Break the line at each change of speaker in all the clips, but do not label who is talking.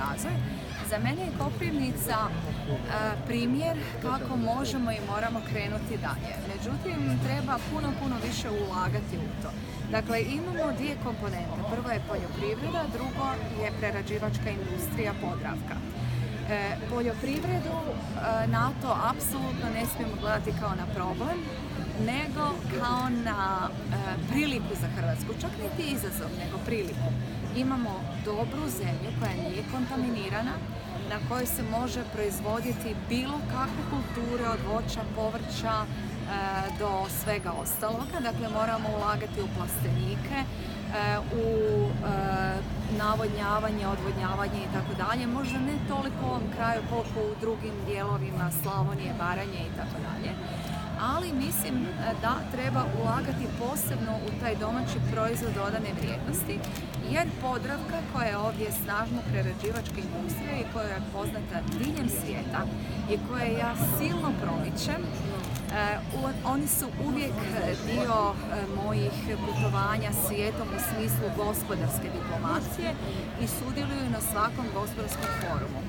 razvoj. Za mene je Koprivnica primjer kako možemo i moramo krenuti dalje. Međutim, treba puno više ulagati u to. Dakle, imamo dvije komponente. Prvo je poljoprivreda, drugo je prerađivačka industrija Podravka. Poljoprivredu na to apsolutno ne smijemo gledati kao na problem, nego kao na priliku za Hrvatsku. Čak niti izazov, nego priliku. Imamo dobru zemlju koja nije kontaminirana, na kojoj se može proizvoditi bilo kakve kulture, od voća, povrća do svega ostaloga. Dakle, moramo ulagati u plastenike, u navodnjavanje, odvodnjavanje i tako dalje. Možda ne toliko u ovom kraju koliko u drugim dijelovima Slavonije, Baranje i tako dalje. Ali mislim da treba ulagati posebno u taj domaći proizvod dodane vrijednosti, jer Podravka, koja je ovdje snažno prerađivačka industrija i koja je poznata diljem svijeta i koje ja silno promičem, oni su uvijek dio mojih putovanja svijetom u smislu gospodarske diplomacije i sudjeluju na svakom gospodarskom forumu.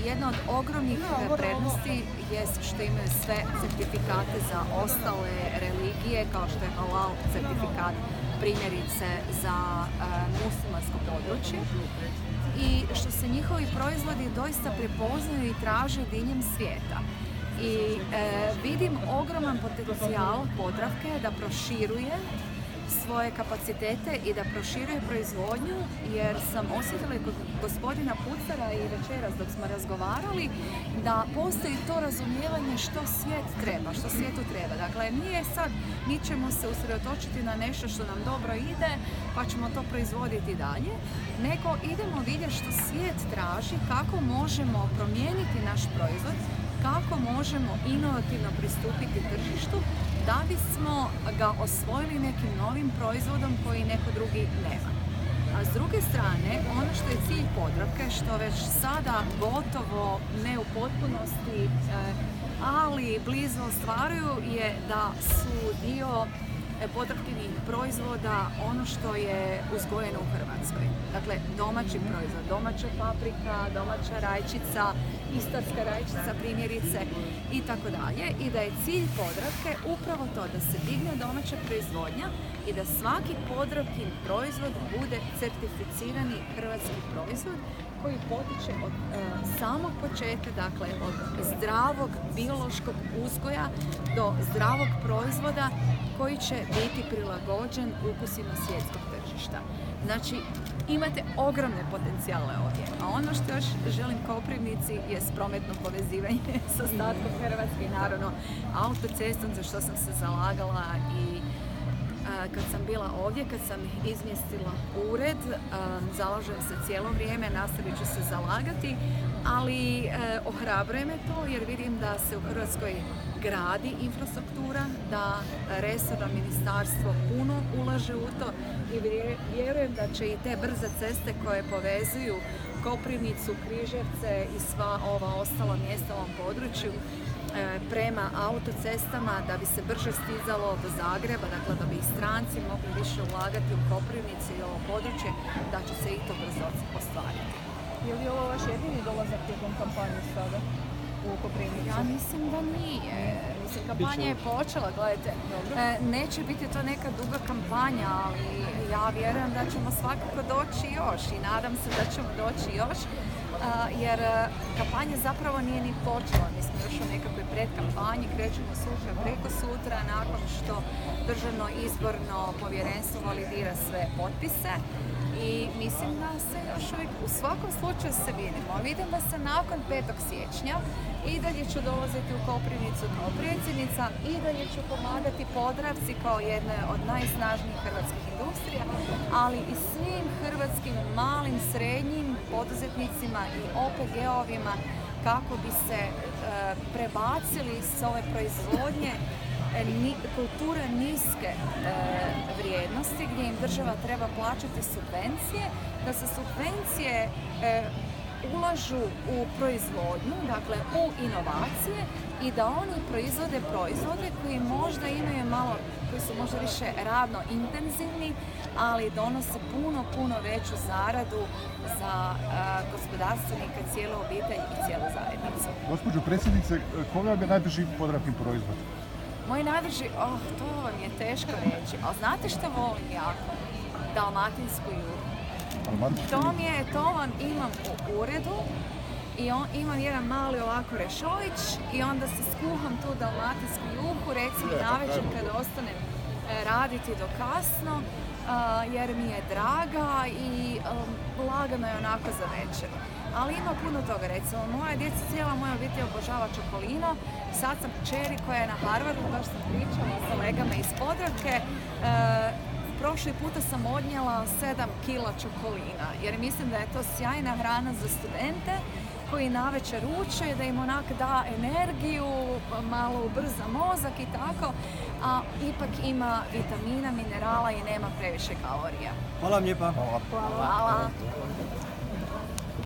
Jedna od ogromnih prednosti je što imaju sve certifikate za ostale religije, kao što je halal certifikat, primjerice za muslimansko područje, i što se njihovi proizvodi doista prepoznaju i traže diljem svijeta. I vidim ogroman potencijal Podravke da proširuje svoje kapacitete i da proširuje proizvodnju, jer sam osjetila i kod gospodina Pucara i večeras dok smo razgovarali da postoji to razumijevanje što svijet treba, što svijetu treba. Dakle, nije sad mi ćemo se usredotočiti na nešto što nam dobro ide pa ćemo to proizvoditi dalje, nego idemo vidjeti što svijet traži, kako možemo promijeniti naš proizvod, kako možemo inovativno pristupiti tržištu da bismo ga osvojili nekim novim proizvodom koji neko drugi nema. A s druge strane, ono što je cilj Podravke, što već sada gotovo ne u potpunosti, ali blizu ostvaruju, je da su dio Podravkinih proizvoda ono što je uzgojeno u Hrvatskoj. Dakle, domaći proizvod, domaća paprika, domaća rajčica, istarska rajčica primjerice i tako dalje. I da je cilj Podravke upravo to da se digne domaća proizvodnja i da svaki Podravkin proizvod bude certificirani hrvatski proizvod koji potiče od samog početka, dakle od zdravog biološkog uzgoja do zdravog proizvoda koji će biti prilagođen ukusima svjetskog tržišta. Znači, imate ogromne potencijale ovdje. A ono što još želim Koprivnici je prometno povezivanje sa ostatkom Hrvatske i naravno autocestom, za što sam se zalagala i kad sam bila ovdje, kad sam izmjestila ured, zalažem se cijelo vrijeme, nastavit ću se zalagati, ali ohrabruje me to jer vidim da se u Hrvatskoj gradi infrastruktura, da resorno ministarstvo puno ulaže u to i vjerujem da će i te brze ceste koje povezuju Koprivnicu, Križevce i sva ova ostala mjesta u ovom području prema autocestama, da bi se brže stizalo do Zagreba, dakle da bi i stranci mogli više ulagati u Koprivnicu i ovo područje, da će se i to brzo ostvariti.
Je li ovo vaš jedini dolazak tijekom kampanje sada u Koprivnicu?
Ja mislim da nije. Mislim, kampanja je počela, gledajte. Neće biti to neka duga kampanja, ali ja vjerujem da ćemo svakako doći još i nadam se da ćemo doći još, jer kampanja zapravo nije ni počela. Mi smo još u nekakvoj predkampanji, krećemo sutra, preko sutra, nakon što Državno izborno povjerenstvo validira sve potpise. I mislim da se još uvijek u svakom slučaju se vidimo. Vidim da se nakon 5. siječnja i dalje ću dolaziti u Koprivnicu kao predsjednica, i dalje ću pomagati Podravci kao jedne od najsnažnijih hrvatskih industrija, ali i svim hrvatskim malim, srednjim poduzetnicima i OPG-ovima kako bi se prebacili s ove proizvodnje kulture niske vrijednosti gdje im država treba plaćati subvencije, da se subvencije ulažu u proizvodnju, dakle u inovacije i da oni proizvode proizvode koji možda imaju malo, koji su možda više radno intenzivni, ali donose puno veću zaradu za gospodarstvenika, cijelu obitelj i cijelu zajednicu.
Gospođo predsjednice, koji vam je najbrži Podravkin proizvod?
Moj najbrži, to vam je teško reći, ali znate što volim jako? Dalmatinsku juhu. To vam imam u uredu i imam jedan mali ovako rešović i onda se skuham tu dalmatinsku juhu, recimo navečer kada ostanem raditi do kasno, jer mi je draga i lagano je onako za večer. Ali ima puno toga, recimo moja djeca, cijela moja obitelj obožava čokolino. Sad sam kćeri koja je na Harvardu, baš sam pričala s kolegama iz Podravke. Prošli puta sam odnijela 7 kila čokolina, jer mislim da je to sjajna hrana za studente koji navečer uče, da im onak da energiju, malo ubrza mozak i tako, a ipak ima vitamina, minerala i nema previše kalorija.
Hvala vam lijepa.
Hvala.